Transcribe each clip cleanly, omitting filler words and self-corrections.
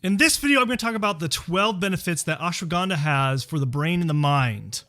In this video, I'm going to talk about the 12 benefits that ashwagandha has for the brain and the mind.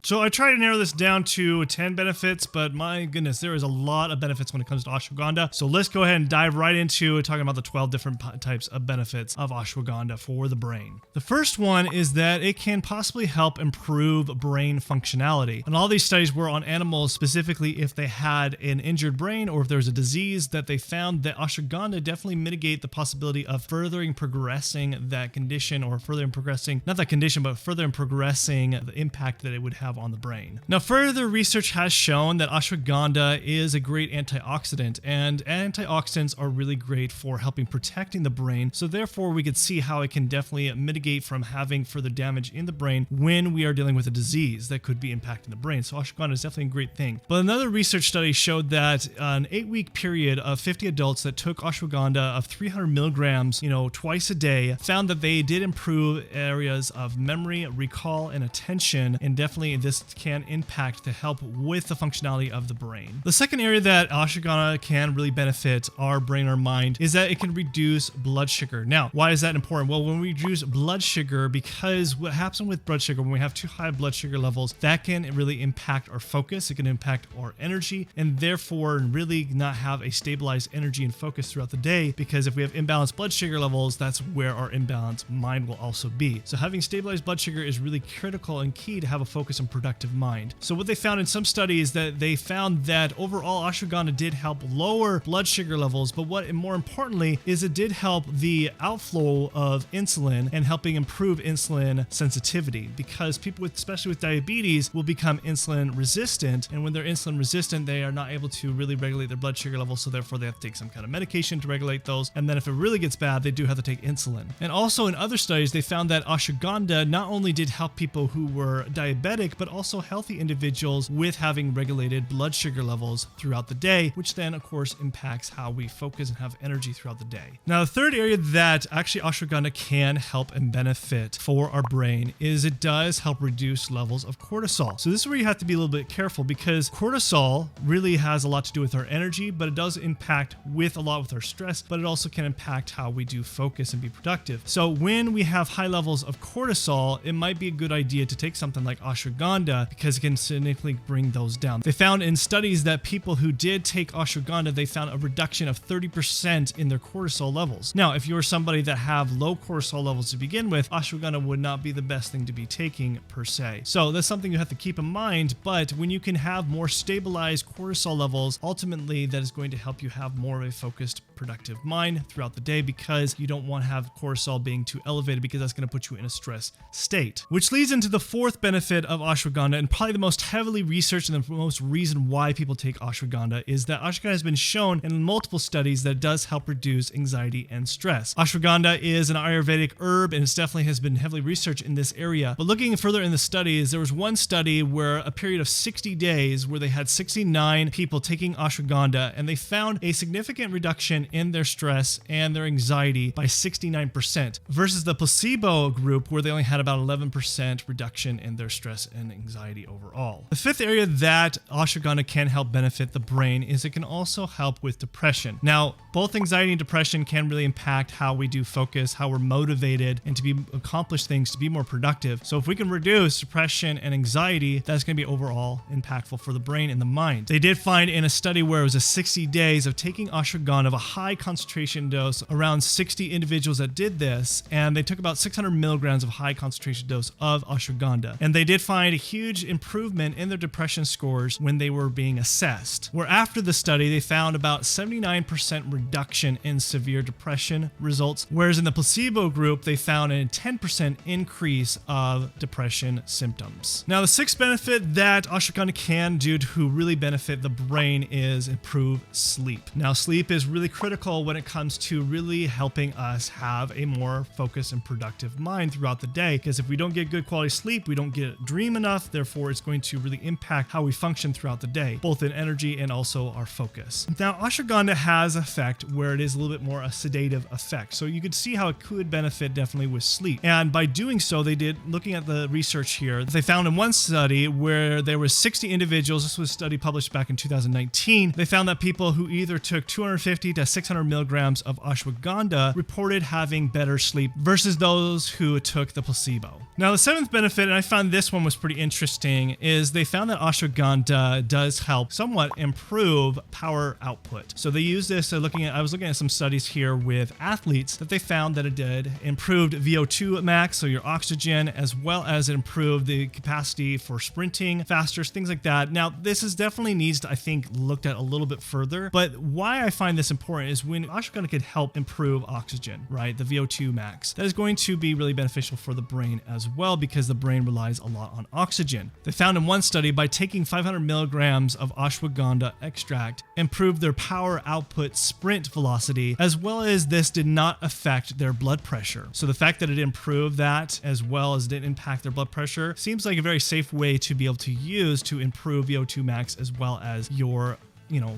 So I try to narrow this down to 10 benefits, but my goodness, there is a lot of benefits when it comes to ashwagandha. So let's go ahead and dive right into talking about the 12 different types of benefits of ashwagandha for the brain. The first one is that it can possibly help improve brain functionality. And all these studies were on animals, specifically if they had an injured brain or if there was a disease, that they found that ashwagandha definitely mitigate the possibility of furthering progressing that condition, or furthering progressing, not that condition, but furthering progressing the impact that it would have on the brain. Now, further research has shown that ashwagandha is a great antioxidant, and antioxidants are really great for helping protecting the brain. So therefore, we could see how it can definitely mitigate from having further damage in the brain when we are dealing with a disease that could be impacting the brain. So ashwagandha is definitely a great thing. But another research study showed that an 8-week period of 50 adults that took ashwagandha of 300 milligrams, twice a day, found that they did improve areas of memory, recall, and attention, and definitely this can impact to help with the functionality of the brain. The second area that ashwagandha can really benefit our brain or mind is that it can reduce blood sugar. Now, why is that important? Well, when we reduce blood sugar, because what happens with blood sugar, when we have too high blood sugar levels, that can really impact our focus, it can impact our energy, and therefore really not have a stabilized energy and focus throughout the day, because if we have imbalanced blood sugar levels, that's where our imbalanced mind will also be. So having stabilized blood sugar is really critical and key to have a focus and productive mind. So what they found in some studies, that they found that overall ashwagandha did help lower blood sugar levels, but what more importantly is it did help the outflow of insulin and helping improve insulin sensitivity, because people with, especially with diabetes, will become insulin resistant, and when they're insulin resistant, they are not able to really regulate their blood sugar levels, so therefore they have to take some kind of medication to regulate those, and then if it really gets bad, they do have to take insulin. And also in other studies, they found that ashwagandha not only did help people who were diabetic, but also healthy individuals with having regulated blood sugar levels throughout the day, which then of course impacts how we focus and have energy throughout the day. Now, the third area that actually ashwagandha can help and benefit for our brain is it does help reduce levels of cortisol. So this is where you have to be a little bit careful, because cortisol really has a lot to do with our energy, but it does impact with a lot with our stress, but it also can impact how we do focus and be productive. So when we have high levels of cortisol, it might be a good idea to take something like ashwagandha, because it can significantly bring those down. They found in studies that people who did take ashwagandha, they found a reduction of 30% in their cortisol levels. Now, if you're somebody that have low cortisol levels to begin with, ashwagandha would not be the best thing to be taking per se. So that's something you have to keep in mind, but when you can have more stabilized cortisol levels, ultimately that is going to help you have more of a focused, productive mind throughout the day, because you don't want to have cortisol being too elevated, because that's going to put you in a stress state. Which leads into the fourth benefit of ashwagandha, and probably the most heavily researched and the most reason why people take ashwagandha, is that ashwagandha has been shown in multiple studies that it does help reduce anxiety and stress. Ashwagandha is an Ayurvedic herb, and it definitely has been heavily researched in this area. But looking further in the studies, there was one study where a period of 60 days where they had 69 people taking ashwagandha, and they found a significant reduction in their stress and their anxiety by 69%, versus the placebo group where they only had about 11% reduction in their stress and anxiety overall. The fifth area that ashwagandha can help benefit the brain is it can also help with depression. Now, both anxiety and depression can really impact how we do focus, how we're motivated, and to accomplish things, to be more productive. So if we can reduce depression and anxiety, that's going to be overall impactful for the brain and the mind. They did find in a study where it was a 60 days of taking ashwagandha of a high concentration dose, around 60 individuals that did this, and they took about 600 milligrams of high concentration dose of ashwagandha. And they did find a huge improvement in their depression scores when they were being assessed, where after the study, they found about 79% reduction in severe depression results, whereas in the placebo group, they found a 10% increase of depression symptoms. Now, the sixth benefit that ashwagandha can do to really benefit the brain is improve sleep. Now, sleep is really critical when it comes to really helping us have a more focused and productive mind throughout the day, because if we don't get good quality sleep, we don't dream enough, enough. Therefore, it's going to really impact how we function throughout the day, both in energy and also our focus. Now, ashwagandha has an effect where it is a little bit more a sedative effect. So you could see how it could benefit definitely with sleep. And by doing so, they did, looking at the research here, they found in one study where there was 60 individuals, this was a study published back in 2019, they found that people who either took 250 to 600 milligrams of ashwagandha reported having better sleep versus those who took the placebo. Now, the seventh benefit, and I found this one was pretty interesting, is they found that ashwagandha does help somewhat improve power output. So they used this I was looking at some studies here with athletes that they found that it did improved VO2 max, so your oxygen, as well as it improved the capacity for sprinting faster, things like that. Now, this is definitely needs to, I think, looked at a little bit further, but why I find this important is when ashwagandha could help improve oxygen, right? The VO2 max. That is going to be really beneficial for the brain as well because the brain relies a lot on oxygen. They found in one study by taking 500 milligrams of ashwagandha extract improved their power output sprint velocity, as well as this did not affect their blood pressure. So the fact that it improved that as well as didn't impact their blood pressure seems like a very safe way to be able to use to improve VO2 max as well as your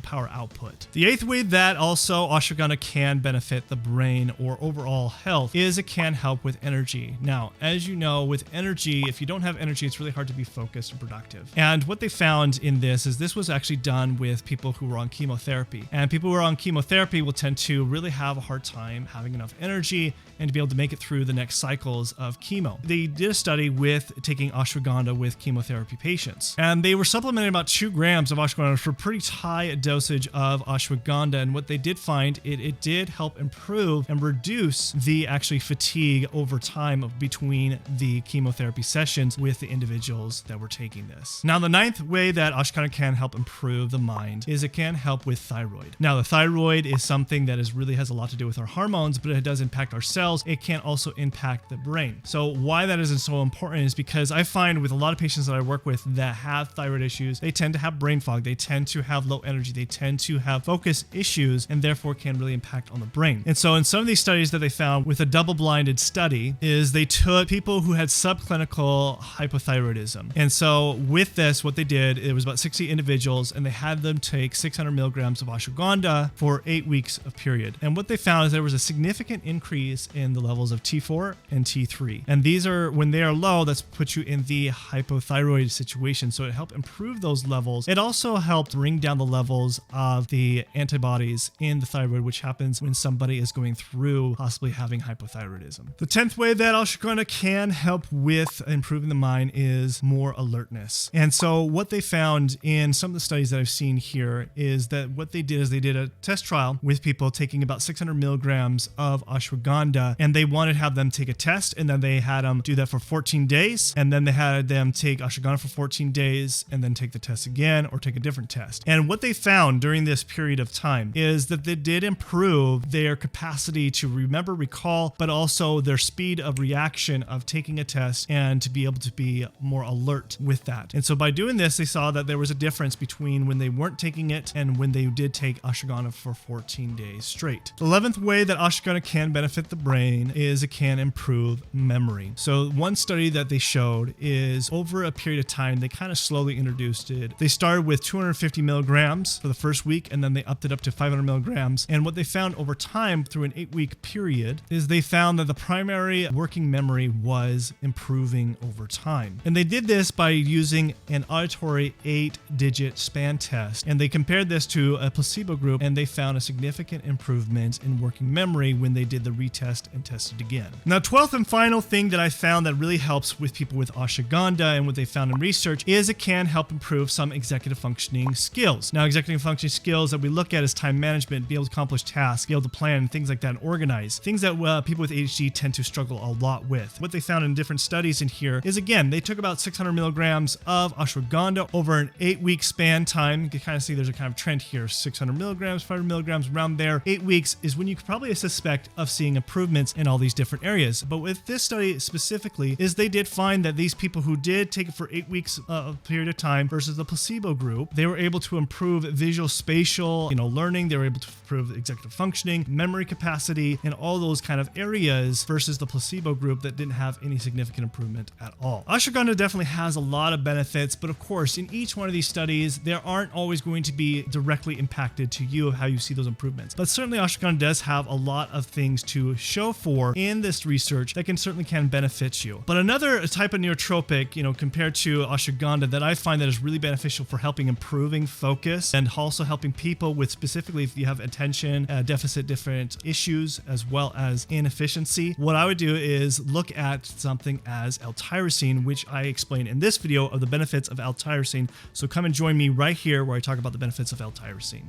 power output. The eighth way that also ashwagandha can benefit the brain or overall health is it can help with energy. Now, as you know, with energy, if you don't have energy, it's really hard to be focused and productive. And what they found in this is this was actually done with people who were on chemotherapy. And people who are on chemotherapy will tend to really have a hard time having enough energy and to be able to make it through the next cycles of chemo. They did a study with taking ashwagandha with chemotherapy patients. And they were supplementing about 2 grams of ashwagandha for pretty high dosage of ashwagandha, and what they did find, it did help improve and reduce the actually fatigue over time between the chemotherapy sessions with the individuals that were taking this. Now, the ninth way that ashwagandha can help improve the mind is it can help with thyroid. Now, the thyroid is something that really has a lot to do with our hormones, but it does impact our cells. It can also impact the brain. So why that isn't so important is because I find with a lot of patients that I work with that have thyroid issues, they tend to have brain fog, they tend to have low energy, they tend to have focus issues, and therefore can really impact on the brain. And so in some of these studies that they found with a double-blinded study is they took people who had subclinical hypothyroidism. And so with this, what they did, it was about 60 individuals, and they had them take 600 milligrams of ashwagandha for 8 weeks of period. And what they found is there was a significant increase in the levels of T4 and T3. And these are, when they are low, that's put you in the hypothyroid situation. So it helped improve those levels. It also helped bring down the levels of the antibodies in the thyroid, which happens when somebody is going through possibly having hypothyroidism. The 10th way that ashwagandha can help with improving the mind is more alertness. And so what they found in some of the studies that I've seen here is that what they did is they did a test trial with people taking about 600 milligrams of ashwagandha, and they wanted to have them take a test, and then they had them do that for 14 days, and then they had them take ashwagandha for 14 days, and then take the test again or take a different test. And what they found during this period of time is that they did improve their capacity to remember, recall, but also their speed of reaction of taking a test and to be able to be more alert with that. And so by doing this, they saw that there was a difference between when they weren't taking it and when they did take ashwagandha for 14 days straight. The 11th way that ashwagandha can benefit the brain is it can improve memory. So one study that they showed is over a period of time, they kind of slowly introduced it. They started with 250 milligrams for the first week, and then they upped it up to 500 milligrams. And what they found over time through an 8-week period is they found that the primary working memory was improving over time. And they did this by using an auditory 8-digit span test. And they compared this to a placebo group, and they found a significant improvement in working memory when they did the retest and tested again. Now, 12th and final thing that I found that really helps with people with ashwagandha and what they found in research is it can help improve some executive functioning skills. Now, executive functioning skills that we look at is time management, be able to accomplish tasks, be able to plan, things like that, and organize. Things that people with ADHD tend to struggle a lot with. What they found in different studies in here is, again, they took about 600 milligrams of ashwagandha over an 8-week span time. You can kind of see there's a kind of trend here, 600 milligrams, 500 milligrams, around there. 8 weeks is when you could probably suspect of seeing improvements in all these different areas. But with this study specifically is they did find that these people who did take it for 8 weeks of period of time versus the placebo group, they were able to improve improve visual spatial, learning. They were able to improve executive functioning, memory capacity, and all those kind of areas versus the placebo group that didn't have any significant improvement at all. Ashwagandha definitely has a lot of benefits, but of course, in each one of these studies, there aren't always going to be directly impacted to you of how you see those improvements. But certainly ashwagandha does have a lot of things to show for in this research that can benefit you. But another type of nootropic, compared to ashwagandha that I find that is really beneficial for helping improving focus and also helping people with, specifically if you have attention deficit different issues as well as inefficiency, what I would do is look at something as L-tyrosine, which I explain in this video of the benefits of L-tyrosine. So come and join me right here where I talk about the benefits of L-tyrosine.